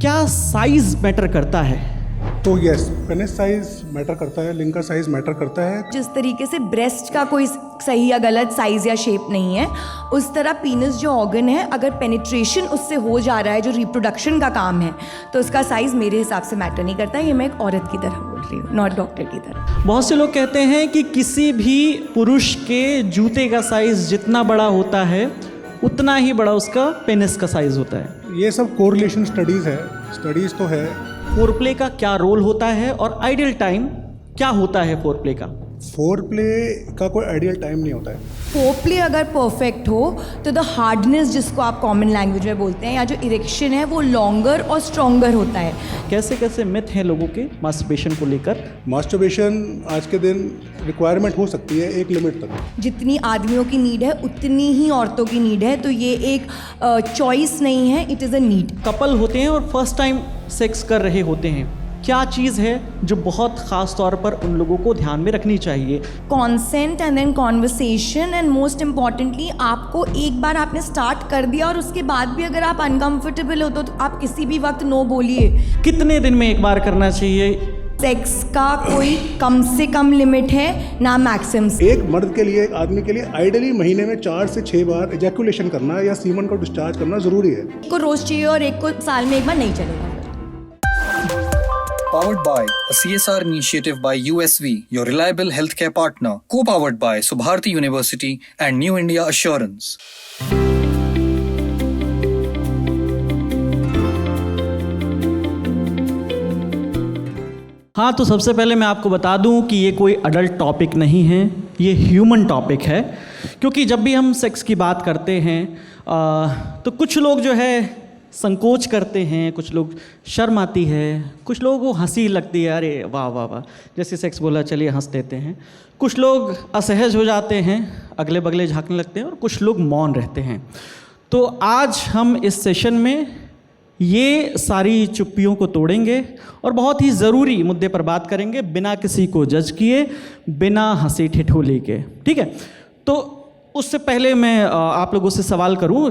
क्या size matter करता है? तो यस, पेनिस साइज मैटर करता है, लिंग का साइज मैटर करता है। जिस तरीके से ब्रेस्ट का कोई सही या गलत साइज या शेप नहीं है, उस तरह पीनस जो ऑर्गन है, अगर पेनिट्रेशन उससे हो जा रहा है, जो रिप्रोडक्शन का काम है, तो उसका साइज मेरे हिसाब से मैटर नहीं करता। ये मैं एक औरत की तरह बोल रही हूँ, नॉट डॉक्टर की तरह। बहुत से लोग कहते हैं कि किसी भी पुरुष के जूते का साइज जितना बड़ा होता है उतना ही बड़ा उसका पेनिस का साइज होता है। ये सब कोरिलेशन स्टडीज़ है, स्टडीज़ तो है। फोरप्ले का क्या रोल होता है और आइडियल टाइम क्या होता है फोरप्ले का? फोरप्ले का कोई आइडियल टाइम नहीं होता है। फोरप्ले अगर परफेक्ट हो तो द हार्डनेस, जिसको आप कॉमन लैंग्वेज में बोलते हैं, या जो इरेक्शन है वो लॉन्गर और स्ट्रॉन्गर होता है। कैसे कैसे मिथ हैं लोगों के मास्टरबेशन को लेकर? मास्टरबेशन आज के दिन रिक्वायरमेंट हो सकती है एक लिमिट तक। जितनी आदमियों की नीड है उतनी ही औरतों की नीड है, तो ये एक चॉइस नहीं है, it is a need. Couple होते हैं और फर्स्ट टाइम सेक्स कर रहे होते हैं, क्या चीज़ है जो बहुत ख़ास तौर पर उन लोगों को ध्यान में रखनी चाहिए? Consent and then conversation, and most importantly आपको एक बार आपने स्टार्ट कर दिया और उसके बाद भी अगर आप अनकंफर्टेबल हो तो आप किसी भी वक्त नो बोलिए। कितने दिन में एक बार करना चाहिए? सेक्स का कोई कम से कम लिमिट है ना मैक्सिमम। एक मर्द के लिए, एक आदमी के लिए आइडियली महीने में 4 से 6 बार एजैकुलेशन करना या सीमन को डिस्चार्ज करना ज़रूरी है। एक को रोज चाहिए और एक को साल में एक बार नहीं चलेगा। Powered by a CSR initiative by USV, your reliable healthcare partner. Co-powered by Subharti University and New India Assurance. हाँ, तो सबसे पहले मैं आपको बता दूं कि ये कोई अडल्ट टॉपिक नहीं है, ये ह्यूमन टॉपिक है। क्योंकि जब भी हम सेक्स की बात करते हैं तो कुछ लोग जो है संकोच करते हैं, कुछ लोग शर्म आती है, कुछ लोगों को हंसी लगती है, अरे वाह वाह वाह, जैसे सेक्स बोला चलिए हंस देते हैं। कुछ लोग असहज हो जाते हैं, अगले बगले झांकने लगते हैं, और कुछ लोग मौन रहते हैं। तो आज हम इस सेशन में ये सारी चुप्पियों को तोड़ेंगे और बहुत ही ज़रूरी मुद्दे पर बात करेंगे, बिना किसी को जज किए, बिना हंसी ठिठोली के। ठीक है, तो उससे पहले मैं आप लोगों से सवाल करूं,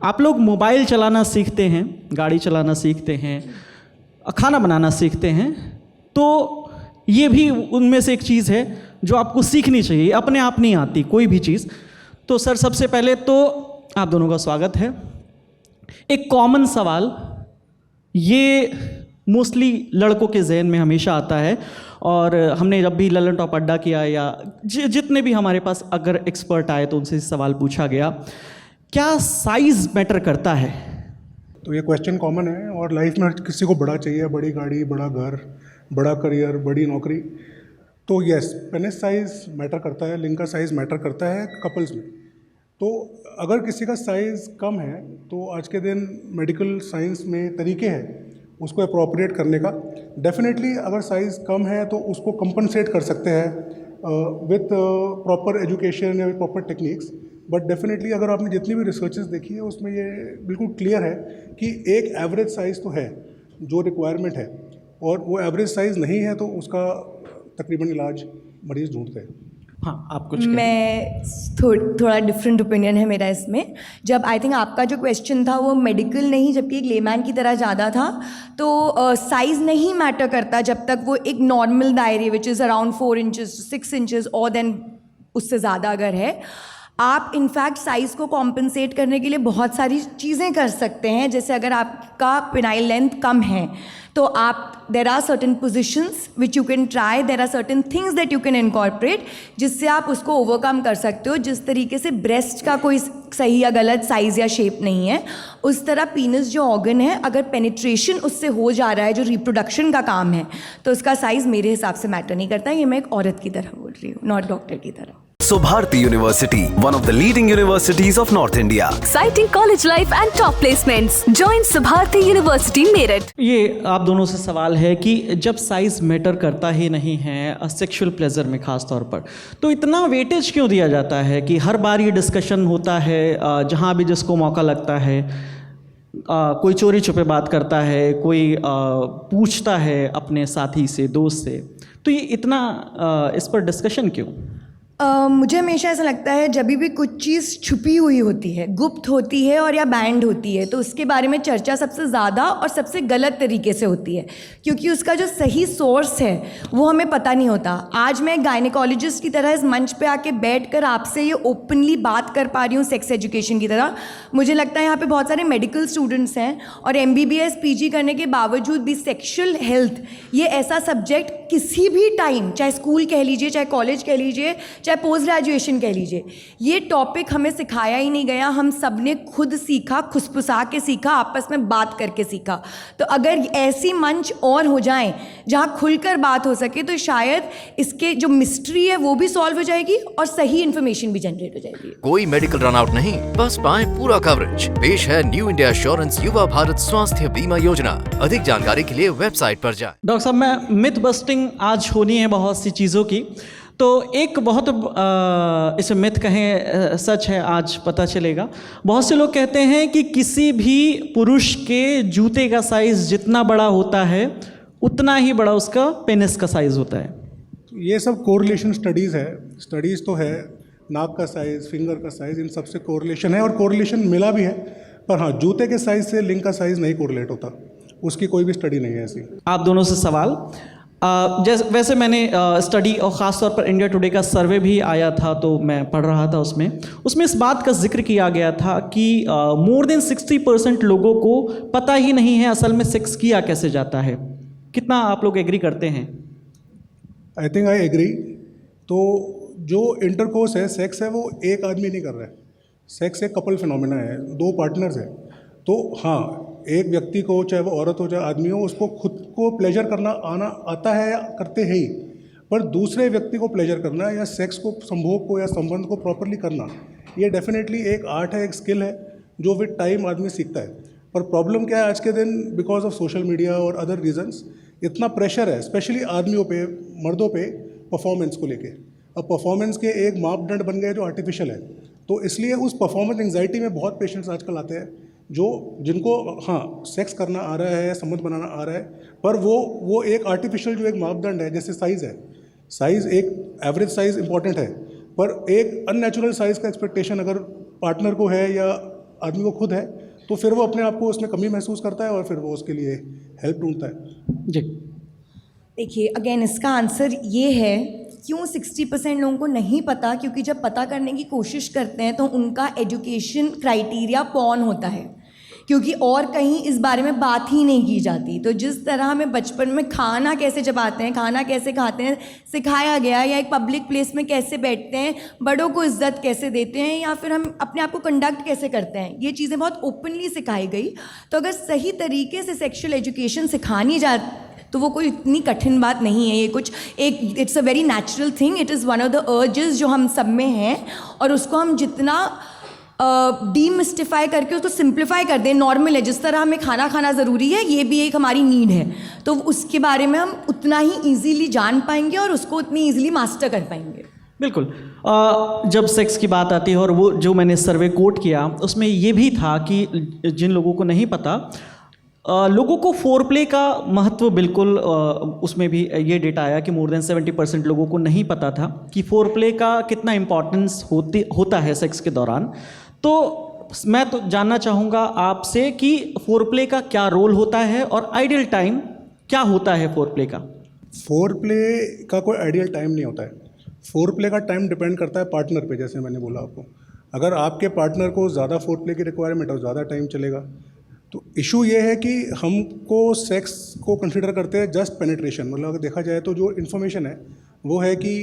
आप लोग मोबाइल चलाना सीखते हैं, गाड़ी चलाना सीखते हैं, खाना बनाना सीखते हैं, तो ये भी उनमें से एक चीज़ है जो आपको सीखनी चाहिए, अपने आप नहीं आती कोई भी चीज़। तो सर, सबसे पहले तो आप दोनों का स्वागत है। एक कॉमन सवाल, ये मोस्टली लड़कों के जहन में हमेशा आता है, और हमने जब भी ललन टॉप अड्डा किया या जितने भी हमारे पास अगर एक्सपर्ट आए तो उनसे सवाल पूछा गया, क्या साइज़ मैटर करता है? तो ये क्वेश्चन कॉमन है, और लाइफ में किसी को बड़ा चाहिए, बड़ी गाड़ी, बड़ा घर, बड़ा करियर, बड़ी नौकरी। तो यस, पेनिस साइज़ मैटर करता है, लिंग का साइज़ मैटर करता है कपल्स में। तो अगर किसी का साइज़ कम है तो आज के दिन मेडिकल साइंस में तरीके हैं उसको अप्रोप्रिएट करने का। डेफिनेटली अगर साइज़ कम है तो उसको कंपनसेट कर सकते हैं विथ प्रॉपर एजुकेशन या with proper techniques. But definitely अगर आपने जितनी भी रिसर्चेस देखी है उसमें ये बिल्कुल क्लियर है कि एक एवरेज साइज़ तो है जो रिक्वायरमेंट है, और वो एवरेज साइज़ नहीं है तो उसका तकरीबन इलाज मरीज़ ढूंढते हैं। हाँ, आप कुछ मैं थोड़ा डिफरेंट ओपिनियन है मेरा इसमें। जब आई थिंक आपका जो क्वेश्चन था वो मेडिकल नहीं जबकि एक लेमैन की तरह ज़्यादा था, तो साइज़ नहीं मैटर करता जब तक वो एक नॉर्मल दायरे which is around 4 inches 6 inches और देन उससे ज़्यादा अगर है। आप इनफैक्ट साइज़ को कॉम्पनसेट करने के लिए बहुत सारी चीज़ें कर सकते हैं। जैसे अगर आपका पिनाइल लेंथ कम है तो आप there are certain positions which you can try, there are certain things that you can incorporate, जिससे आप उसको ओवरकम कर सकते हो। जिस तरीके से ब्रेस्ट का कोई सही या गलत साइज़ या शेप नहीं है, उस तरह पीनस जो ऑर्गन है, अगर पेनिट्रेशन उससे हो जा रहा है, जो रिप्रोडक्शन का काम है, तो उसका साइज़ मेरे हिसाब से मैटर नहीं करता। ये मैं एक औरत की तरह बोल रही हूँ, नॉट डॉक्टर की तरह। Subharti University, one of the leading universities of North India. Exciting college life and top placements. Join Subharti University, Meerut. ये आप दोनों से सवाल है कि जब साइज़ मैटर करता ही नहीं है सेक्सुअल प्लेजर में ख़ास तौर पर, तो इतना वेटेज क्यों दिया जाता है कि हर बार ये डिस्कशन होता है, जहाँ भी जिसको मौका लगता है कोई चोरी छुपे बात करता है, कोई पूछता है अपने साथी से, दोस्त से, तो ये इतना इस पर डिस्कशन क्यों? मुझे हमेशा ऐसा लगता है जब भी कुछ चीज़ छुपी हुई होती है, गुप्त होती है और या बैंड होती है, तो उसके बारे में चर्चा सबसे ज़्यादा और सबसे गलत तरीके से होती है, क्योंकि उसका जो सही सोर्स है वो हमें पता नहीं होता। आज मैं एक गायनेकोलॉजिस्ट की तरह इस मंच पे आके बैठकर आपसे ये ओपनली बात कर पा रही हूँ सेक्स एजुकेशन की तरह। मुझे लगता है यहाँ पे बहुत सारे मेडिकल स्टूडेंट्स हैं और MBBS PG करने के बावजूद भी सेक्शुअल हेल्थ ये ऐसा सब्जेक्ट किसी भी टाइम, चाहे स्कूल कह लीजिए, चाहे कॉलेज कह लीजिए, चाहे पोस्ट ग्रेजुएशन कह लीजिए, ये टॉपिक हमें सिखाया ही नहीं गया। हम सब ने खुद सीखा, खुसफुसा के सीखा, आपस में बात करके सीखा। तो अगर ऐसी मंच और हो जाएं जहाँ खुलकर बात हो सके तो शायद इसके जो मिस्ट्री है वो भी सॉल्व हो जाएगी और सही इन्फॉर्मेशन भी जनरेट हो जाएगी। कोई मेडिकल रन आउट नहीं, बस पाएं पूरा कवरेज। पेश है न्यू इंडिया एश्योरेंस युवा भारत स्वास्थ्य बीमा योजना। अधिक जानकारी के लिए वेबसाइट पर जाएं। डॉक्टर साहब, मैं मिथ बस्टिंग आज होनी है बहुत सी चीज़ों की, तो एक बहुत इसे मिथ कहें सच है आज पता चलेगा। बहुत से लोग कहते हैं कि किसी भी पुरुष के जूते का साइज़ जितना बड़ा होता है उतना ही बड़ा उसका पेनिस का साइज़ होता है। ये सब कोरिलेशन स्टडीज़ है, स्टडीज़ तो है, नाक का साइज़, फिंगर का साइज़, इन सब से कोरिलेशन है और कोरिलेशन मिला भी है। पर हाँ, जूते के साइज़ से लिंग का साइज़ नहीं कोरिलेट होता, उसकी कोई भी स्टडी नहीं है ऐसी। आप दोनों से सवाल, जैसे वैसे मैंने स्टडी और ख़ास तौर पर इंडिया टुडे का सर्वे भी आया था तो मैं पढ़ रहा था, उसमें इस बात का जिक्र किया गया था कि मोर देन 60% लोगों को पता ही नहीं है असल में सेक्स किया कैसे जाता है। कितना आप लोग एग्री करते हैं? I think I agree. तो जो इंटरकोर्स है, सेक्स है, वो एक आदमी नहीं कर रहा है। सेक्स एक कपल फिनोमिना है, दो पार्टनर्स है। तो हाँ, एक व्यक्ति को, चाहे वो औरत हो चाहे आदमी हो, उसको खुद को प्लेजर करना आता है या करते हैं ही, पर दूसरे व्यक्ति को प्लेजर करना या सेक्स को, संभोग को या संबंध को प्रॉपरली करना, ये डेफिनेटली एक आर्ट है, एक स्किल है जो विद टाइम आदमी सीखता है। पर प्रॉब्लम क्या है आज के दिन, बिकॉज ऑफ सोशल मीडिया और अदर रीजंस इतना प्रेशर है स्पेशली आदमियों पे, मर्दों पे, परफॉर्मेंस को लेके। अब परफॉर्मेंस के एक मापदंड बन गए जो आर्टिफिशियल है, तो इसलिए उस परफॉर्मेंस एंग्जाइटी में बहुत पेशेंट्स आजकल आते हैं जिनको हाँ सेक्स करना आ रहा है, संबंध बनाना आ रहा है, पर वो एक आर्टिफिशियल जो एक मापदंड है, जैसे साइज़ है, साइज़ एक एवरेज साइज़ इंपॉर्टेंट है, पर एक अननेचुरल साइज़ का एक्सपेक्टेशन अगर पार्टनर को है या आदमी को खुद है, तो फिर वो अपने आप को उसमें कमी महसूस करता है और फिर वो उसके लिए हेल्प ढूंढता है। जी देखिए, अगेन इसका आंसर ये है क्यों 60% लोगों को नहीं पता, क्योंकि जब पता करने की कोशिश करते हैं तो उनका एजुकेशन क्राइटेरिया पॉर्न होता है, क्योंकि और कहीं इस बारे में बात ही नहीं की जाती। तो जिस तरह हमें बचपन में खाना कैसे चबाते हैं, खाना कैसे खाते हैं सिखाया गया, या एक पब्लिक प्लेस में कैसे बैठते हैं, बड़ों को इज्जत कैसे देते हैं, या फिर हम अपने आप को कंडक्ट कैसे करते हैं, ये चीज़ें बहुत ओपनली सिखाई गई। तो अगर सही तरीके से सेक्शुअल एजुकेशन सिखानी जाए तो वो कोई इतनी कठिन बात नहीं है। ये कुछ एक it's a very natural thing, it is one of the urges जो हम सब में हैं, और उसको हम जितना डीमिस्टिफाई करके उसको सिंप्लीफाई कर दें, नॉर्मल है, जिस तरह हमें खाना खाना ज़रूरी है, ये भी एक हमारी नीड है, तो उसके बारे में हम उतना ही ईजीली जान पाएंगे और उसको उतनी ईजिली मास्टर कर पाएंगे। बिल्कुल। जब सेक्स की बात आती है, और वो जो मैंने सर्वे कोट किया उसमें ये भी था कि जिन लोगों को नहीं पता, लोगों को फोरप्ले का महत्व बिल्कुल, उसमें भी ये डेटा आया कि मोर देन 70% लोगों को नहीं पता था कि फोरप्ले का कितना इम्पोर्टेंस होता है सेक्स के दौरान। तो मैं तो जानना चाहूँगा आपसे कि फोरप्ले का क्या रोल होता है और आइडियल टाइम क्या होता है फोरप्ले का? फोरप्ले का कोई आइडियल टाइम नहीं होता है। फोरप्ले का टाइम डिपेंड करता है पार्टनर पे, जैसे मैंने बोला आपको। अगर आपके पार्टनर को ज़्यादा फोरप्ले की रिक्वायरमेंट है, ज़्यादा टाइम चलेगा। तो इशू ये है कि हमको सेक्स को कंसिडर करते हैं जस्ट पेनिट्रेशन, मतलब अगर देखा जाए तो जो इन्फॉर्मेशन है वो है कि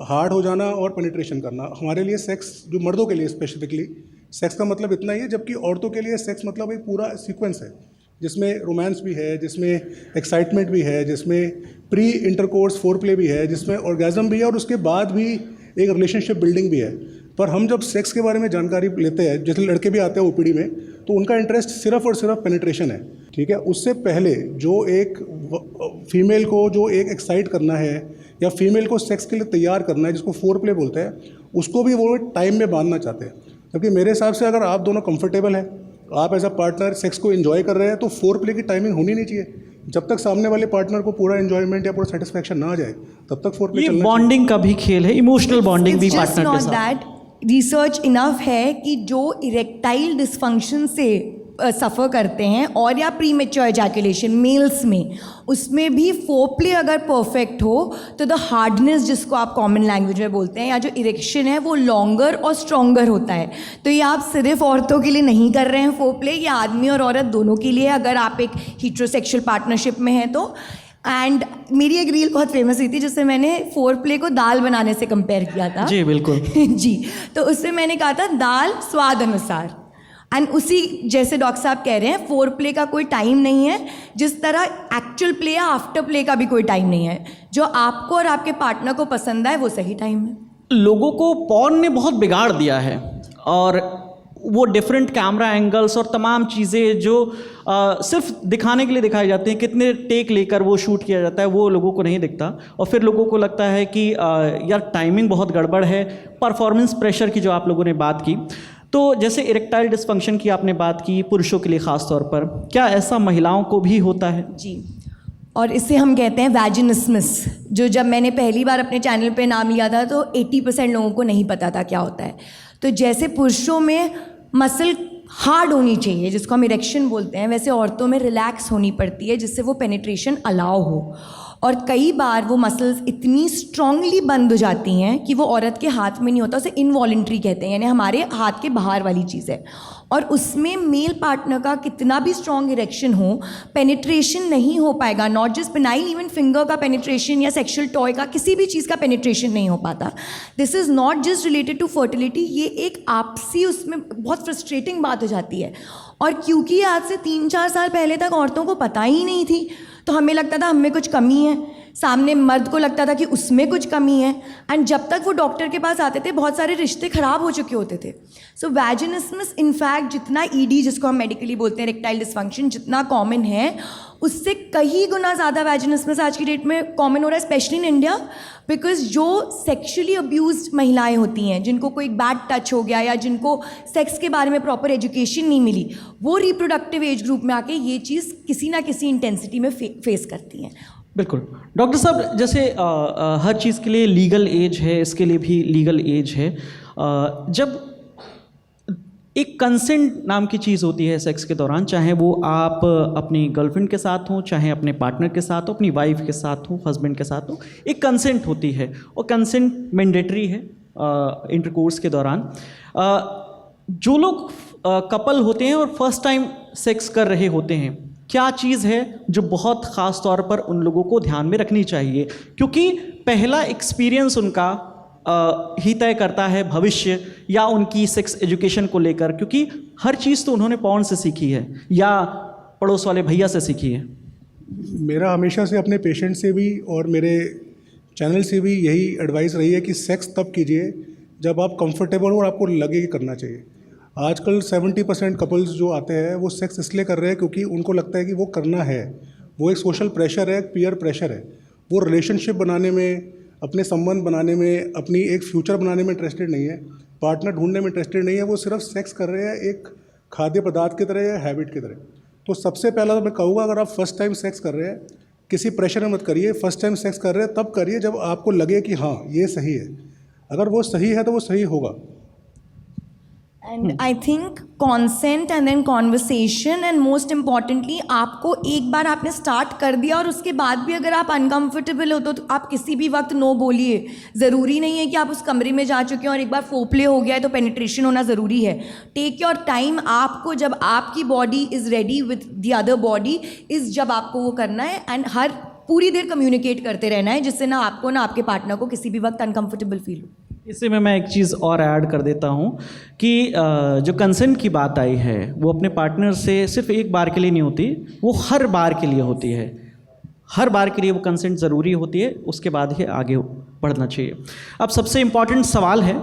हार्ड हो जाना और पेनिट्रेशन करना। हमारे लिए सेक्स, जो मर्दों के लिए स्पेसिफिकली सेक्स का मतलब इतना ही है, जबकि औरतों के लिए सेक्स मतलब एक पूरा सीक्वेंस है जिसमें रोमांस भी है, जिसमें एक्साइटमेंट भी है, जिसमें प्री इंटरकोर्स फोरप्ले भी है, जिसमें ऑर्गेज़म भी है, और उसके बाद भी एक रिलेशनशिप बिल्डिंग भी है। पर हम जब सेक्स के बारे में जानकारी लेते हैं, जैसे लड़के भी आते हैं ओपीडी में, तो उनका इंटरेस्ट सिर्फ और सिर्फ पेनिट्रेशन है, ठीक है। उससे पहले जो एक फीमेल को जो एक एक्साइट करना है या फीमेल को सेक्स के लिए तैयार करना है, जिसको फोरप्ले बोलते हैं, उसको भी वो टाइम में बांधना चाहते हैं। क्योंकि मेरे हिसाब से अगर आप दोनों कंफर्टेबल हैं, आप एज अ पार्टनर सेक्स को एंजॉय कर रहे हैं, तो फोरप्ले की टाइमिंग होनी नहीं चाहिए। जब तक सामने वाले पार्टनर को पूरा एंजॉयमेंट या पूरा सेटिस्फैक्शन ना आ जाए तब तक फोर प्ले ये चलना बॉन्डिंग का भी खेल है, इमोशनल बॉन्डिंग भी It's just पार्टनर के not साथ। that रिसर्च इनफ है कि जो इरेक्टाइल डिस्फंक्शन से सफ़र करते हैं और या प्री मेच्योर एजैकुलेशन मेल्स में, उसमें भी फोरप्ले अगर परफेक्ट हो तो द हार्डनेस, जिसको आप कॉमन लैंग्वेज में बोलते हैं, या जो इरेक्शन है वो लॉन्गर और स्ट्रॉन्गर होता है। तो ये आप सिर्फ औरतों के लिए नहीं कर रहे हैं फोरप्ले, ये आदमी और औरत दोनों के लिए, अगर आप एक हेटेरोसेक्सुअल पार्टनरशिप में हैं तो। एंड मेरी एक रील बहुत फेमस हुई थी जिससे मैंने फोरप्ले को दाल बनाने से कंपेयर किया था। जी बिल्कुल। जी, तो उसमें मैंने कहा था दाल स्वाद अनुसार। एंड उसी जैसे डॉक्टर साहब कह रहे हैं, फोर प्ले का कोई टाइम नहीं है, जिस तरह एक्चुअल प्ले या आफ्टर प्ले का भी कोई टाइम नहीं है। जो आपको और आपके पार्टनर को पसंद आए वो सही टाइम है। लोगों को पॉर्न ने बहुत बिगाड़ दिया है, और वो डिफरेंट कैमरा एंगल्स और तमाम चीज़ें जो सिर्फ दिखाने के लिए दिखाई जाती हैं, कितने टेक लेकर वो शूट किया जाता है, वो लोगों को नहीं दिखता। और फिर लोगों को लगता है कि यार टाइमिंग बहुत गड़बड़ है। परफॉर्मेंस प्रेशर की जो आप लोगों ने बात की, तो जैसे इरेक्टाइल डिस्फंक्शन की आपने बात की पुरुषों के लिए ख़ास तौर पर, क्या ऐसा महिलाओं को भी होता है? जी, और इसे हम कहते हैं वैजिनिस्मस, जो जब मैंने पहली बार अपने चैनल पे नाम लिया था तो 80% लोगों को नहीं पता था क्या होता है। तो जैसे पुरुषों में मसल हार्ड होनी चाहिए जिसको हम इरेक्शन बोलते हैं, वैसे औरतों में रिलैक्स होनी पड़ती है जिससे वो पेनिट्रेशन अलाउ हो। और कई बार वो मसल्स इतनी स्ट्रांगली बंद हो जाती हैं कि वो औरत के हाथ में नहीं होता, उसे इनवॉलेंट्री कहते हैं, यानी हमारे हाथ के बाहर वाली चीज़ है। और उसमें मेल पार्टनर का कितना भी स्ट्रॉन्ग इरेक्शन हो, पेनिट्रेशन नहीं हो पाएगा। Not just penile, even finger का पेनिट्रेशन या सेक्शुअल टॉय का, किसी भी चीज़ का पेनिट्रेशन नहीं हो पाता। This is not just related to fertility, ये एक आपसी उसमें बहुत फ्रस्ट्रेटिंग बात हो जाती है। और क्योंकि आज से 3-4 साल पहले तक औरतों को पता ही नहीं थी, तो हमें लगता था हमें कुछ कमी है, सामने मर्द को लगता था कि उसमें कुछ कमी है। एंड जब तक वो डॉक्टर के पास आते थे बहुत सारे रिश्ते ख़राब हो चुके होते थे। सो वैजिनिस्मस इनफैक्ट जितना ईडी, जिसको हम मेडिकली बोलते हैं इरेक्टाइल डिस्फंक्शन, जितना कॉमन है उससे कई गुना ज़्यादा वैजिनिस्मस आज की डेट में कॉमन हो रहा है, स्पेशली इन इंडिया। बिकॉज जो सेक्शुअली अब्यूज्ड महिलाएं होती हैं, जिनको कोई बैड टच हो गया या जिनको सेक्स के बारे में प्रॉपर एजुकेशन नहीं मिली, वो रिप्रोडक्टिव एज ग्रुप में आके ये चीज़ किसी ना किसी इंटेंसिटी में फेस करती हैं। बिल्कुल डॉक्टर साहब, जैसे हर चीज़ के लिए लीगल एज है, इसके लिए भी लीगल एज है। जब एक कंसेंट नाम की चीज़ होती है सेक्स के दौरान, चाहे वो आप अपनी गर्लफ्रेंड के साथ हो, चाहे अपने पार्टनर के साथ हो, अपनी वाइफ के साथ हो, हस्बैंड के साथ हो, एक कंसेंट होती है और कंसेंट मैंडेटरी है इंटरकोर्स के दौरान। जो लोग कपल होते हैं और फर्स्ट टाइम सेक्स कर रहे होते हैं, क्या चीज़ है जो बहुत ख़ास तौर पर उन लोगों को ध्यान में रखनी चाहिए? क्योंकि पहला एक्सपीरियंस उनका ही तय करता है भविष्य या उनकी सेक्स एजुकेशन को लेकर, क्योंकि हर चीज़ तो उन्होंने पॉर्न से सीखी है या पड़ोस वाले भैया से सीखी है। मेरा हमेशा से अपने पेशेंट से भी और मेरे चैनल से भी यही एडवाइस रही है कि सेक्स तब कीजिए जब आप कंफर्टेबल हो और आपको लगे कि करना चाहिए। आजकल 70% कपल्स जो आते हैं वो सेक्स इसलिए कर रहे हैं क्योंकि उनको लगता है कि वो करना है, वो एक सोशल प्रेशर है, एक पीयर प्रेशर है। वो रिलेशनशिप बनाने में, अपने संबंध बनाने में, अपनी एक फ्यूचर बनाने में इंटरेस्टेड नहीं है, पार्टनर ढूंढने में इंटरेस्टेड नहीं है। वो सिर्फ सेक्स कर रहे हैं एक खाद्य पदार्थ की तरह या हैबिट की तरह। तो सबसे पहला तो मैं कहूँगा, अगर आप फर्स्ट टाइम सेक्स कर रहे हैं किसी प्रेशर में मत करिए। फर्स्ट टाइम सेक्स कर रहे हैं तब करिए जब आपको लगे कि हाँ ये सही है। अगर वो सही है तो वो सही होगा। And I think consent and then conversation, and most importantly आपको एक बार आपने स्टार्ट कर दिया और उसके बाद भी अगर आप अनकंफर्टेबल हो तो आप किसी भी वक्त नो बोलिए। ज़रूरी नहीं है कि आप उस कमरे में जा चुके हैं और एक बार फोरप्ले हो गया है तो पेनिट्रेशन होना ज़रूरी है। Take your time. आपको जब आपकी body is ready with the other body is जब आपको वो करना है, एंड हर पूरी देर कम्युनिकेट करते रहना है जिससे ना आपको ना आपके पार्टनर को किसी भी वक्त अनकंफर्टेबल फील हो। इसी में मैं एक चीज़ और ऐड कर देता हूँ कि जो कंसेंट की बात आई है वो अपने पार्टनर से सिर्फ एक बार के लिए नहीं होती, वो हर बार के लिए होती है। हर बार के लिए वो कंसेंट ज़रूरी होती है, उसके बाद ही आगे बढ़ना चाहिए। अब सबसे इम्पॉर्टेंट सवाल है,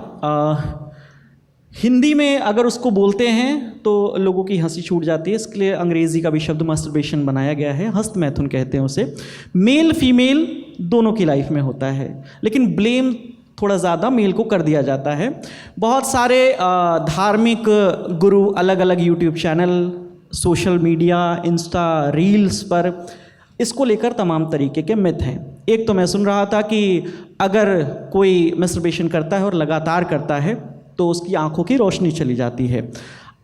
हिंदी में अगर उसको बोलते हैं तो लोगों की हंसी छूट जाती है, इसके लिए अंग्रेज़ी का भी शब्द मस्टरबेशन बनाया गया है, हस्तमैथुन कहते हैं उसे। मेल फीमेल दोनों की लाइफ में होता है, लेकिन ब्लेम थोड़ा ज़्यादा मेल को कर दिया जाता है। बहुत सारे धार्मिक गुरु अलग अलग YouTube channel, social media, Insta reels पर इसको लेकर तमाम तरीके के मिथ हैं। एक तो मैं सुन रहा था कि अगर कोई मैस्टरबेशन करता है और लगातार करता है तो उसकी आंखों की रोशनी चली जाती है।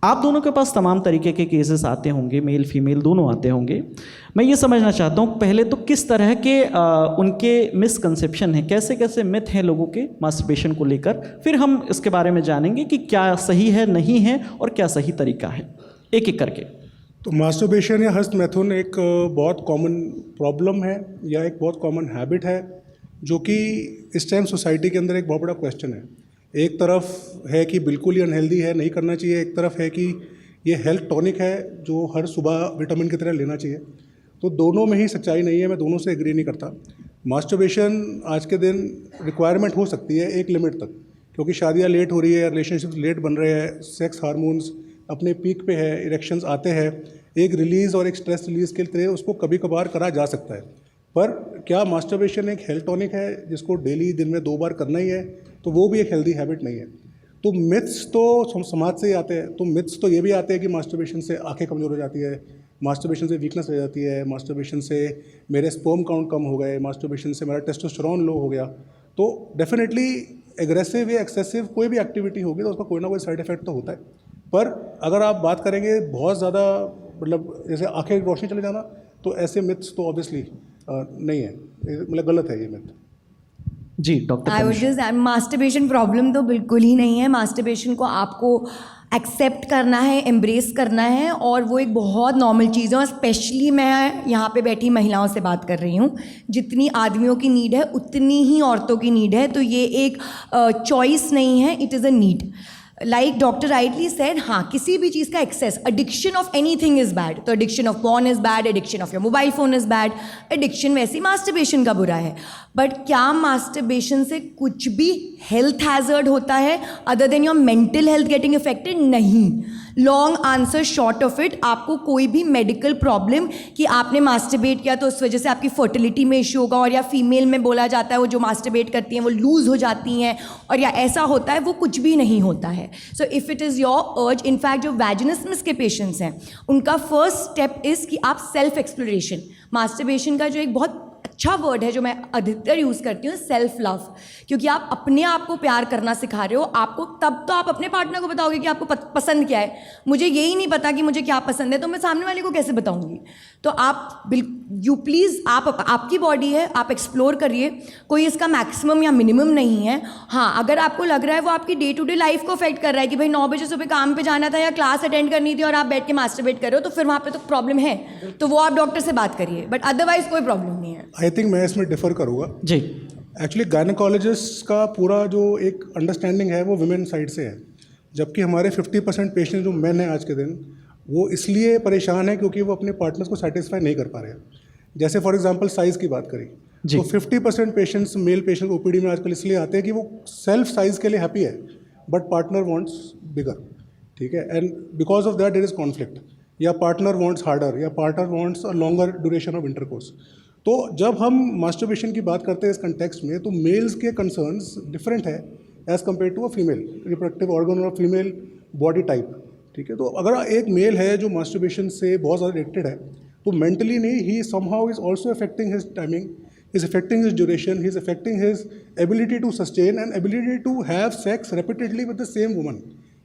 आप दोनों के पास तमाम तरीके के केसेस आते होंगे, मेल फीमेल दोनों आते होंगे। मैं ये समझना चाहता हूँ पहले तो किस तरह के उनके मिसकंसेप्शन हैं, कैसे कैसे मिथ हैं लोगों के मास्टरबेशन को लेकर, फिर हम इसके बारे में जानेंगे कि क्या सही है, नहीं है और क्या सही तरीका है, एक एक करके। तो मास्टरबेशन या हस्तमैथुन एक बहुत कॉमन प्रॉब्लम है या एक बहुत कॉमन हैबिट है जो कि इस टाइम सोसाइटी के अंदर एक बहुत बड़ा क्वेश्चन है। एक तरफ है कि बिल्कुल ही अनहेल्दी है, नहीं करना चाहिए, एक तरफ है कि ये हेल्थ टॉनिक है जो हर सुबह विटामिन की तरह लेना चाहिए। तो दोनों में ही सच्चाई नहीं है, मैं दोनों से एग्री नहीं करता। मास्टरबेशन आज के दिन रिक्वायरमेंट हो सकती है एक लिमिट तक, क्योंकि शादियाँ लेट हो रही है, रिलेशनशिप लेट बन रहे हैं, सेक्स हार्मोन्स अपने पीक पे है, इरेक्शंस आते हैं, एक रिलीज़ और एक स्ट्रेस रिलीज़ के लिए उसको कभी कभार करा जा सकता है। पर क्या मास्टरबेशन एक हेल्थ टॉनिक है जिसको डेली दिन में 2 बार करना ही है? तो वो भी एक हेल्दी हैबिट नहीं है। तो मिथ्स तो समाज से ही आते हैं। तो मिथ्स तो ये भी आते हैं कि मास्टरबेशन से आंखें कमज़ोर हो जाती है, मास्टरबेशन से वीकनेस रह जाती है, मास्टरबेशन से मेरे स्पर्म काउंट कम हो गए, मास्टरबेशन से मेरा टेस्टोस्टेरोन लो हो गया। तो डेफिनेटली एग्रेसिव या एक्सेसिव कोई भी एक्टिविटी होगी तो उसका कोई ना कोई साइड इफेक्ट तो होता है। पर अगर आप बात करेंगे बहुत ज़्यादा मतलब जैसे आंखें रोशनी चले जाना, तो ऐसे मिथ्स तो ऑब्वियसली नहीं है, मतलब गलत है ये मिथ। जी doctor I would just masturbation problem तो बिल्कुल ही नहीं है। मास्टरबेशन को आपको एक्सेप्ट करना है, एम्ब्रेस करना है और वो एक बहुत नॉर्मल चीज़ है। और स्पेशली मैं यहाँ पे बैठी महिलाओं से बात कर रही हूँ, जितनी आदमियों की नीड है उतनी ही औरतों की नीड है। तो ये एक चॉइस नहीं है, it is a need. Like doctor rightly said, हाँ किसी भी चीज़ का excess, addiction of anything is bad. तो addiction of porn is bad, addiction of your mobile phone is bad, addiction वैसे ही मास्टरबेशन का बुरा है। बट क्या मास्टरबेशन से कुछ भी हेल्थ हैज़र्ड होता है other than your mental health getting affected? नहीं। Long answer short of it, आपको कोई भी मेडिकल प्रॉब्लम कि आपने मास्टरबेट किया तो उस वजह से आपकी फर्टिलिटी में इशू होगा, और या फीमेल में बोला जाता है वो जो मास्टरबेट करती हैं वो लूज़ हो जाती हैं, और या ऐसा होता है, वो कुछ भी नहीं होता है। So if it is your अर्ज, इनफैक्ट जो वैजिनिस्मस के पेशेंट्स हैं उनका फर्स्ट स्टेप इज़ कि आप सेल्फ एक्सप्लोरेशन, मास्टरबेशन का जो एक बहुत अच्छा वर्ड है जो मैं अधिकतर यूज़ करती हूँ, सेल्फ लव, क्योंकि आप अपने आप को प्यार करना सिखा रहे हो। आपको तब तो आप अपने पार्टनर को बताओगे कि आपको पसंद क्या है। मुझे यही नहीं पता कि मुझे क्या पसंद है, तो मैं सामने वाले को कैसे बताऊंगी? तो आप यू प्लीज़, आपकी बॉडी है, आप एक्सप्लोर करिए। कोई इसका मैक्सिमम या मिनिमम नहीं है। हाँ, अगर आपको लग रहा है वो आपकी डे टू डे लाइफ को अफेक्ट कर रहा है कि भाई 9 बजे सुबह काम पे जाना था या क्लास अटेंड करनी थी और आप बैठ के मास्टरबेट कर रहे हो, तो फिर वहाँ पे तो प्रॉब्लम है, तो वो आप डॉक्टर से बात करिए। बट अदरवाइज कोई प्रॉब्लम नहीं है। आई थिंक मैं इसमें डिफ़र करूँगा जी। एक्चुअली गायनेकोलॉजिस्ट का पूरा जो एक अंडरस्टैंडिंग है वो विमेन साइड से है, जबकि हमारे 50% पेशेंट जो मेन हैं आज के दिन, वो इसलिए परेशान है क्योंकि वो अपने पार्टनर्स को सेटिस्फाई नहीं कर पा रहे हैं। जैसे फॉर एग्जांपल साइज़ की बात करें तो 50% पेशेंट्स, मेल पेशेंट ओपीडी में आजकल इसलिए आते हैं कि वो सेल्फ साइज़ के लिए हैप्पी है बट पार्टनर वांट्स बिगर, ठीक है, and because of that there is conflict, या पार्टनर वांट्स हार्डर, या partner wants a longer duration of intercourse. तो जब हम मास्टरबेशन की बात करते हैं इस कंटेक्स्ट में, तो मेल्स के कंसर्न्स डिफरेंट है as compare to a female reproductive organ और फीमेल बॉडी टाइप, ठीक है। तो अगर एक मेल है जो मास्टरबेशन से बहुत ज़्यादा एडिक्टेड है, तो मेंटली नहीं, he somehow is also affecting his timing, is affecting his duration, he is affecting his ability to sustain and ability to have sex repeatedly with the same woman.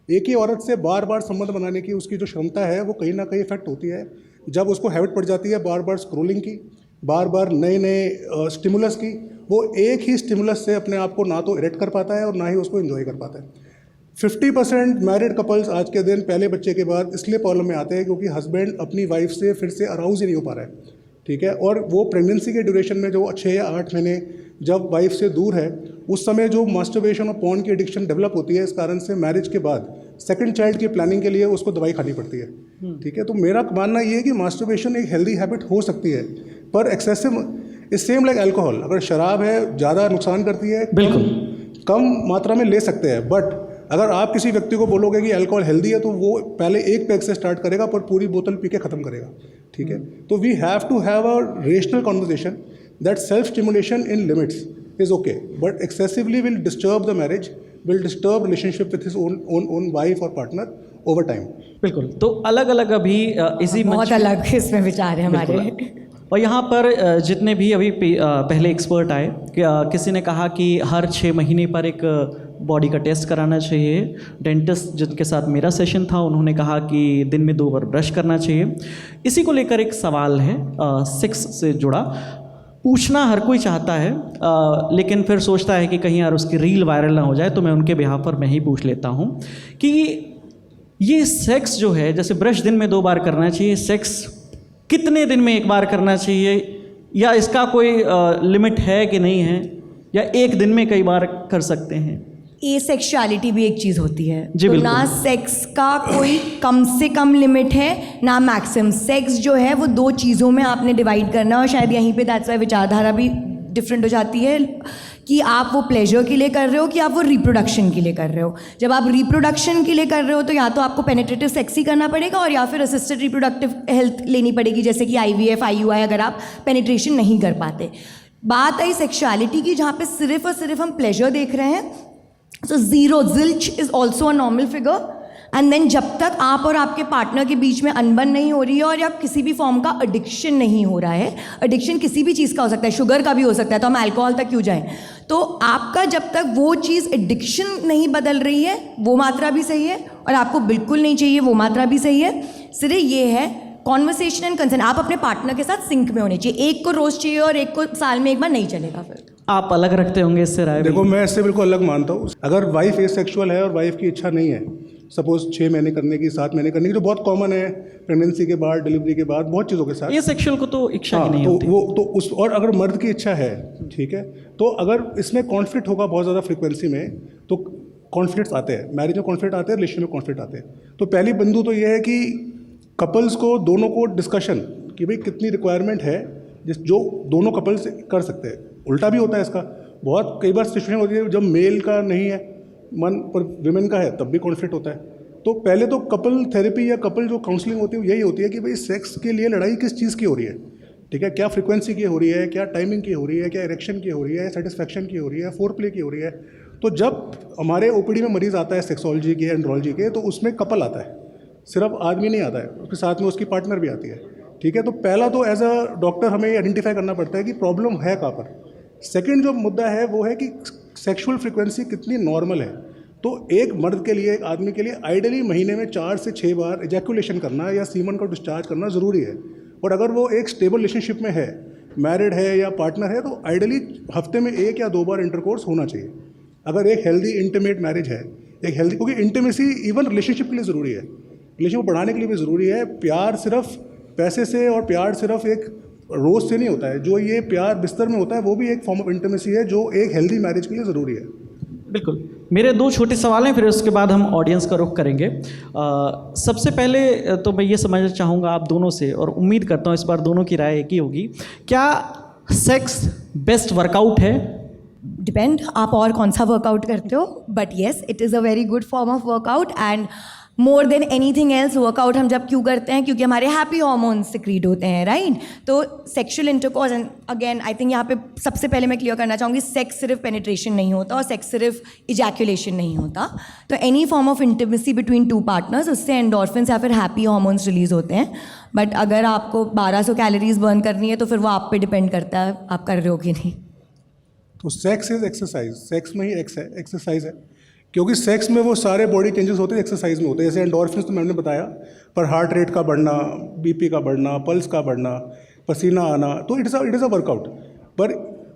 एक ही औरत से बार बार संबंध बनाने की उसकी जो क्षमता है वो कहीं ना कहीं इफेक्ट होती है जब उसको हैबिट पड़ जाती है बार बार स्क्रोलिंग की, बार बार नए नए स्टिमुलस की। वो एक ही स्टिमुलस से अपने आप को ना तो इरेक्ट कर पाता है और ना ही उसको एंजॉय कर पाता है। 50% मैरिड कपल्स आज के दिन पहले बच्चे के बाद इसलिए प्रॉब्लम में आते हैं क्योंकि हस्बैंड अपनी वाइफ से फिर से अराउज ही नहीं हो पा रहा है, ठीक है। और वो प्रेगनेंसी के ड्यूरेशन में जो 6 या 8 महीने जब वाइफ से दूर है, उस समय जो मास्टरबेशन और पॉर्न की एडिक्शन डेवलप होती है, इस कारण से मैरिज के बाद सेकंड चाइल्ड की प्लानिंग के लिए उसको दवाई खानी पड़ती है, ठीक है। तो मेरा मानना ये है कि मास्टरबेशन एक हेल्दी हैबिट हो सकती है, पर excessive is same like alcohol. अगर शराब है ज़्यादा नुकसान करती है, बिल्कुल कम मात्रा में ले सकते हैं, बट अगर आप किसी व्यक्ति को बोलोगे कि अल्कोहल हेल्दी है तो वो पहले एक पैक से स्टार्ट करेगा पर पूरी बोतल पी के ख़त्म करेगा, ठीक है। तो we have to have a rational conversation that self stimulation in limits is okay, but excessively will disturb the marriage, will disturb relationship with his own wife और पार्टनर ओवर टाइम। बिल्कुल। तो अलग अलग अभी इसी बहुत अलग इसमें विचार है हमारे। और यहाँ पर जितने भी अभी पहले एक्सपर्ट आए, किसी ने कहा कि हर 6 महीने पर एक बॉडी का टेस्ट कराना चाहिए। डेंटिस्ट जिनके साथ मेरा सेशन था उन्होंने कहा कि दिन में 2 बार ब्रश करना चाहिए। इसी को लेकर एक सवाल है सेक्स से जुड़ा, पूछना हर कोई चाहता है, लेकिन फिर सोचता है कि कहीं यार उसकी रील वायरल ना हो जाए, तो मैं उनके बिहाफ पर मैं ही पूछ लेता हूँ कि ये सेक्स जो है, जैसे ब्रश दिन में 2 बार करना चाहिए, सेक्स कितने दिन में 1 बार करना चाहिए, या इसका कोई लिमिट है कि नहीं है, या एक दिन में कई बार कर सकते हैं? एसेक्सुअलिटी भी एक चीज़ होती है, जी, तो बिल्कुल। ना सेक्स का कोई कम से कम लिमिट है ना मैक्सिमम। सेक्स जो है वो 2 चीज़ों में आपने डिवाइड करना है, और शायद यहीं पे दैट्स वाई विचारधारा भी डिफरेंट हो जाती है कि आप वो प्लेजर के लिए कर रहे हो कि आप वो रिप्रोडक्शन के लिए कर रहे हो। जब आप रिप्रोडक्शन के लिए कर रहे हो तो या तो आपको पेनिट्रेटिव सेक्स ही करना पड़ेगा, और या फिर असिस्टेड रिप्रोडक्टिव हेल्थ लेनी पड़ेगी, जैसे कि IVF, IUI, अगर आप पेनिट्रेशन नहीं कर पाते। बात आई सेक्सुअलिटी की, जहाँ पे सिर्फ और सिर्फ हम प्लेजर देख रहे हैं, so zero, zilch is also a normal figure. And then जब तक आप और आपके पार्टनर के बीच में अनबन नहीं हो रही है, और या किसी भी फॉर्म का एडिक्शन नहीं हो रहा है, एडिक्शन किसी भी चीज़ का हो सकता है, शुगर का भी हो सकता है, तो हम अल्कोहल तक क्यों जाएं, तो आपका जब तक वो चीज़ एडिक्शन नहीं बदल रही है, वो मात्रा भी सही है, और आपको बिल्कुल नहीं चाहिए वो मात्रा भी सही है। सिर्फ ये है कॉन्वर्सेशन एंड कंसर्न, आप अपने पार्टनर के साथ सिंक में होने चाहिए। एक को रोज़ चाहिए और एक को साल में 1 बार नहीं चलेगा। फिर आप अलग रखते होंगे इससे राय? देखो, मैं इससे बिल्कुल अलग मानता हूँ। अगर वाइफ एसेक्सुअल है और वाइफ की इच्छा नहीं है, सपोज 6 महीने करने की, 7 महीने करने की, जो बहुत कॉमन है प्रेगनेंसी के बाद, डिलीवरी के बाद, बहुत चीज़ों के साथ, ये सेक्सुअल को तो इच्छा ही हाँ, नहीं तो होती। वो तो उस, और अगर मर्द की इच्छा है, ठीक है, तो अगर इसमें कॉन्फ्लिक्ट होगा बहुत ज़्यादा फ्रिक्वेंसी में, तो कॉन्फ्लिक्ट्स आते हैं, मैरिज में कॉन्फ्लिक्ट आते हैं, रिलेशन में कॉन्फ्लिक्ट आते हैं। तो पहली बिंदु तो ये है कि कपल्स को, दोनों को डिस्कशन कि भाई कितनी रिक्वायरमेंट है जो दोनों कपल्स कर सकते हैं। उल्टा भी होता है इसका, बहुत कई बार सिचुएशन होती है जब मेल का नहीं है मन पर विमेन का है, तब भी कॉन्फ्लिक्ट होता है। तो पहले तो कपल थेरेपी या कपल जो काउंसलिंग होती है यही होती है कि भाई सेक्स के लिए लड़ाई किस चीज़ की हो रही है, ठीक है, क्या फ्रीक्वेंसी की हो रही है, क्या टाइमिंग की हो रही है, क्या इरेक्शन की हो रही है, सेटिस्फैक्शन की हो रही है, फोर प्ले की हो रही है। तो जब हमारे OPD में मरीज़ आता है सेक्सोलॉजी के, एंड्रोलॉजी के, तो उसमें कपल आता है, सिर्फ आदमी नहीं आता है, उसके साथ में उसकी पार्टनर भी आती है, ठीक है। तो पहला तो एज अ डॉक्टर हमें आइडेंटिफाई करना पड़ता है कि प्रॉब्लम है कहाँ पर। सेकंड जो मुद्दा है वो है कि सेक्सुअल फ्रीक्वेंसी कितनी नॉर्मल है। तो एक मर्द के लिए, एक आदमी के लिए आइडियली महीने में 4 से 6 बार एजैकुलेशन करना या सीमन का डिस्चार्ज करना ज़रूरी है। और अगर वो एक स्टेबल रिलेशनशिप में है, मैरिड है या पार्टनर है, तो आइडियली हफ्ते में 1 या 2 बार इंटरकोर्स होना चाहिए। अगर एक हेल्दी इंटीमेट मैरिज है, एक हेल्दी, क्योंकि इंटीमेसी इवन रिलेशनशिप के लिए ज़रूरी है, रिलेशन को बढ़ाने के लिए भी ज़रूरी है। प्यार सिर्फ पैसे से और प्यार सिर्फ एक रोज़ से नहीं होता है, जो ये प्यार बिस्तर में होता है वो भी एक फॉर्म ऑफ इंटीमेसी है जो एक हेल्दी मैरिज के लिए ज़रूरी है। बिल्कुल। मेरे 2 छोटे सवाल हैं, फिर उसके बाद हम ऑडियंस का रुख करेंगे। सबसे पहले तो मैं ये समझना चाहूँगा आप दोनों से, और उम्मीद करता हूँ इस बार दोनों की राय एक ही होगी, क्या सेक्स बेस्ट वर्कआउट है? डिपेंड आप और कौन सा वर्कआउट करते हो, but yes it is a very good form of workout. And more than anything else, workout हम जब क्यों करते हैं, क्योंकि हमारे हैप्पी हार्मोन्स सिक्रीट होते हैं, राइट। तो sexual intercourse, and again I think यहाँ पे सबसे पहले मैं क्लियर करना चाहूँगी, सेक्स सिर्फ पेनिट्रेशन नहीं होता और सेक्स सिर्फ इजैकुलेशन नहीं होता। तो any form of intimacy between 2 partners, उससे एंडोर्फिन्स या फिर हैप्पी हार्मोन्स रिलीज होते हैं। बट अगर आपको 1200 कैलोरीज बर्न करनी है तो फिर वो आप पे डिपेंड करता है आप कर रहे हो कि नहीं। तो सेक्स इज एक्सरसाइज, सेक्स में ही एक्सरसाइज है, क्योंकि सेक्स में वो सारे बॉडी चेंजेस होते हैं एक्सरसाइज में होते हैं। जैसे एंडोर्फिन्स तो मैंने बताया, पर हार्ट रेट का बढ़ना, BP का बढ़ना, पल्स का बढ़ना, पसीना आना, तो इट इज़ अ वर्कआउट। पर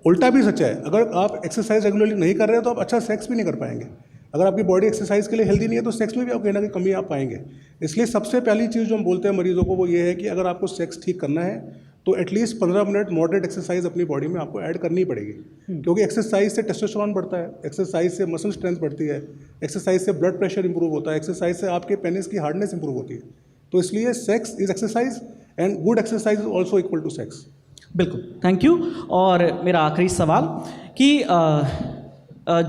उल्टा भी सच्चा है, अगर आप एक्सरसाइज रेगुलरली नहीं कर रहे हो तो आप अच्छा सेक्स भी नहीं कर पाएंगे। अगर आपकी बॉडी एक्सरसाइज के लिए हेल्दी नहीं है तो सेक्स में भी आप कहीं ना कहीं कमी आप पाएंगे। इसलिए सबसे पहली चीज़ जो हम बोलते हैं मरीजों को वो ये है कि अगर आपको सेक्स ठीक करना है तो एटलीस्ट 15 मिनट मॉडरेट एक्सरसाइज अपनी बॉडी में आपको ऐड करनी पड़ेगी, क्योंकि एक्सरसाइज से टेस्टोस्टेरोन बढ़ता है, एक्सरसाइज से मसल स्ट्रेंथ बढ़ती है, एक्सरसाइज से ब्लड प्रेशर इंप्रूव होता है, एक्सरसाइज से आपके पेनिस की हार्डनेस इंप्रूव होती है। तो इसलिए sex is exercise and good exercise is also equal to sex. बिल्कुल, थैंक यू। और मेरा आखिरी सवाल कि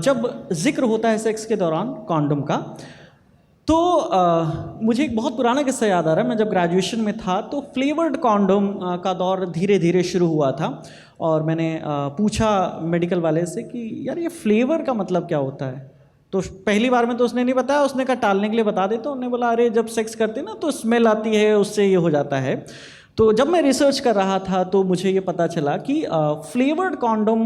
जब जिक्र होता है सेक्स के दौरान कॉन्डोम का, तो मुझे एक बहुत पुराना किस्सा याद आ रहा है। मैं जब ग्रेजुएशन में था तो फ्लेवर्ड कॉन्डोम का दौर धीरे धीरे शुरू हुआ था, और मैंने पूछा मेडिकल वाले से कि यार ये फ्लेवर का मतलब क्या होता है। तो पहली बार में तो उसने नहीं बताया, उसने कहा टालने के लिए बता देता। उन्होंने बोला अरे जब सेक्स करते ना तो स्मेल आती है, उससे ये हो जाता है। तो जब मैं रिसर्च कर रहा था तो मुझे ये पता चला कि फ्लेवर्ड कॉन्डोम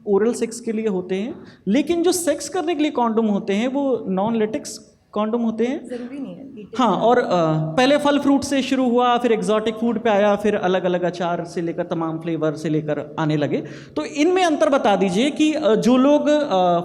ओरल सेक्स के लिए होते हैं, लेकिन जो सेक्स करने के लिए कॉन्डोम होते हैं वो नॉन लेटेक्स कॉन्डोम होते हैं। ज़रूरी नहीं है। हाँ, और पहले फल फ्रूट से शुरू हुआ, फिर एग्जॉटिक फूड पे आया, फिर अलग अलग अचार से लेकर तमाम फ्लेवर से लेकर आने लगे। तो इनमें अंतर बता दीजिए कि जो लोग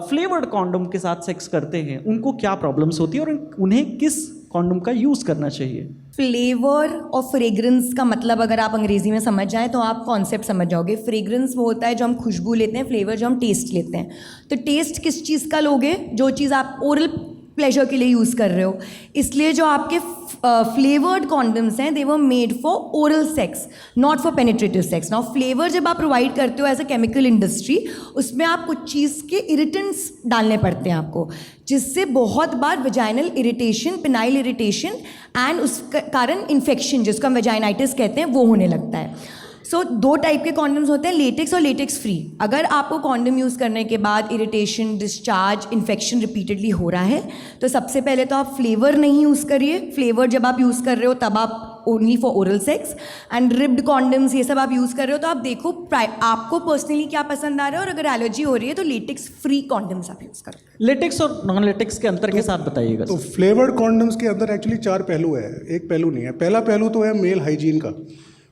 फ्लेवर्ड कॉन्डोम के साथ सेक्स करते हैं उनको क्या प्रॉब्लम्स होती है और उन्हें किस कॉन्डोम का यूज़ करना चाहिए। फ्लेवर और फ्रेग्रेंस का मतलब अगर आप अंग्रेजी में समझ जाएं तो आप कॉन्सेप्ट समझ जाओगे। फ्रेग्रेंस वो होता है जो हम खुशबू लेते हैं, फ्लेवर जो हम टेस्ट लेते हैं। तो टेस्ट किस चीज़ का लोगे? जो चीज़ आप ओरल प्लेजर के लिए यूज़ कर रहे हो। इसलिए जो आपके फ्लेवर्ड कॉन्डम्स हैं they were made for oral sex, not for penetrative sex. Now flavour जब आप प्रोवाइड करते हो एज अ केमिकल इंडस्ट्री, उसमें आप कुछ चीज़ के इरिटेंट्स डालने पड़ते हैं आपको, जिससे बहुत बार vaginal irritation, penile irritation and उस कारण इन्फेक्शन जिसको हम वेजाइनाइटिस कहते हैं वो होने लगता है। सो दो टाइप के कॉन्डम्स होते हैं, लेटेक्स और लेटेक्स फ्री। अगर आपको कॉन्डम यूज़ करने के बाद इरिटेशन, डिस्चार्ज, इन्फेक्शन रिपीटेडली हो रहा है तो सबसे पहले तो आप फ्लेवर नहीं यूज़ करिए। फ्लेवर जब आप यूज़ कर रहे हो तब आप only for oral sex. And ribbed condoms ये सब आप यूज़ कर रहे हो तो आप देखो आपको पर्सनली क्या पसंद आ रहा है, और अगर एलर्जी हो रही है तो लेटेक्स फ्री कॉन्डम्स आप यूज़ करो। लेटेक्स और नॉन लेटेक्स के अंतर के साथ बताइएगा। तो फ्लेवर्ड कॉन्डम्स के अंदर एक्चुअली 4 पहलू है, एक पहलू नहीं है। पहला पहलू तो है मेल हाइजीन का।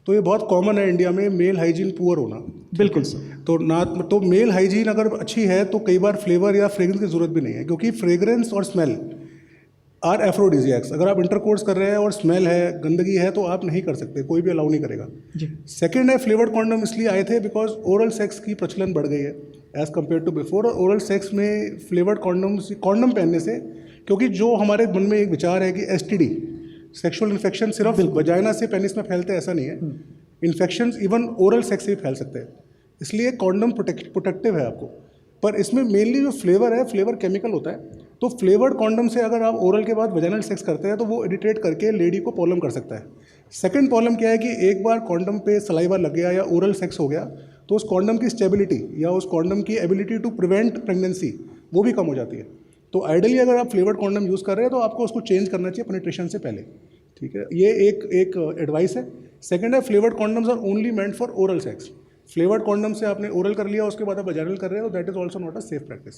तो ये बहुत कॉमन है इंडिया में मेल हाइजीन पुअर होना। बिल्कुल सर। तो मेल हाइजीन अगर अच्छी है तो कई बार फ्लेवर या फ्रेग्रेंस की ज़रूरत भी नहीं है, क्योंकि फ्रेग्रेंस और स्मेल आर एफ्रोडिजियक्स। अगर आप इंटरकोर्स कर रहे हैं और स्मेल है, गंदगी है, तो आप नहीं कर सकते, कोई भी अलाउ नहीं करेगा। सेकेंड है फ्लेवर्ड कॉन्डम इसलिए आए थे बिकॉज ओरल सेक्स की प्रचलन बढ़ गई है एज़ कम्पेयर टू बिफोर। और ओरल सेक्स में फ्लेवर्ड कॉन्डम पहनने से, क्योंकि जो हमारे मन में एक विचार है कि STD सेक्सुअल इन्फेक्शन सिर्फ वजाइना से पेनिस में फैलते हैं, ऐसा नहीं है। इन्फेक्शंस इवन ओरल सेक्स से भी फैल सकते हैं, इसलिए कॉन्डम प्रोटेक्टिव है आपको। पर इसमें मेनली जो फ्लेवर है, फ्लेवर केमिकल होता है। तो फ्लेवर्ड कॉन्डम से अगर आप ओरल के बाद वजाइनल सेक्स करते हैं तो वो इरिटेट करके लेडी को प्रॉब्लम कर सकता है। सेकंड प्रॉब्लम क्या है कि एक बार कॉन्डम पे सलाइवा लग गया या ओरल सेक्स हो गया तो उस कॉन्डम की स्टेबिलिटी या उस कॉन्डम की एबिलिटी टू प्रिवेंट प्रेगनेंसी वो भी कम हो जाती है। तो आइडियली अगर आप फ्लेवर्ड कॉन्डम यूज़ कर रहे हैं तो आपको उसको चेंज करना चाहिए पेनिट्रेशन से पहले, ठीक है। ये एक एडवाइस है। सेकंड है flavoured condoms are only meant for oral sex. Flavoured condom से आपने ओरल कर लिया, उसके बाद आप वजाइनल कर रहे हो, that is also not a safe practice.